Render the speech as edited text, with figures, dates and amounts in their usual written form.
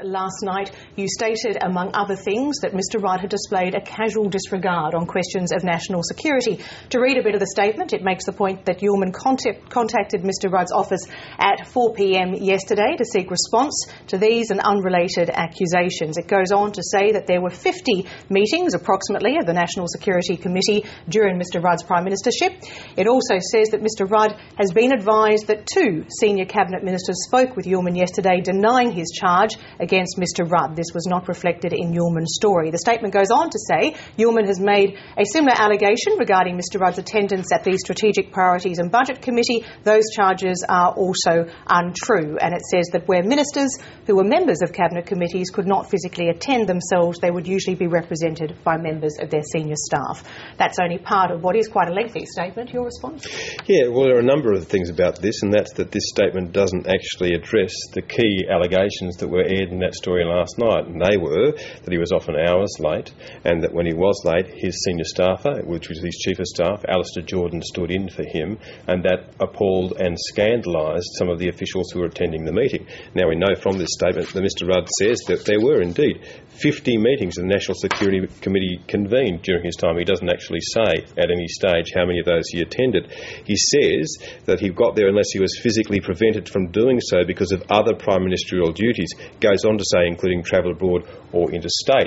Last night, you stated, among other things, that Mr Rudd had displayed a casual disregard on questions of national security. To read a bit of the statement, it makes the point that Uhlmann contacted Mr Rudd's office at 4 p.m. yesterday to seek response to these and unrelated accusations. It goes on to say that there were 50 meetings, approximately, of the National Security Committee during Mr Rudd's Prime Ministership. It also says that Mr Rudd has been advised that 2 senior Cabinet Ministers spoke with Uhlmann yesterday denying his charge against Mr Rudd. This was not reflected in Uhlmann's story. The statement goes on to say Uhlmann has made a similar allegation regarding Mr Rudd's attendance at the Strategic Priorities and Budget Committee. Those charges are also untrue, and it says that where ministers who were members of Cabinet committees could not physically attend themselves, they would usually be represented by members of their senior staff. That's only part of what is quite a lengthy statement. Your response? Yeah, well, there are a number of things about this, and that's that this statement doesn't actually address the key allegations that were aired in that story last night, and they were that he was often hours late, and that when he was late, his senior staffer, which was his chief of staff, Alistair Jordan, stood in for him, and that appalled and scandalised some of the officials who were attending the meeting. Now, we know from this statement that Mr Rudd says that there were indeed 50 meetings of the National Security Committee convened during his time. He doesn't actually say at any stage how many of those he attended. He says that he got there unless he was physically prevented from doing so because of other prime ministerial duties. Goes on to say including travel abroad or interstate.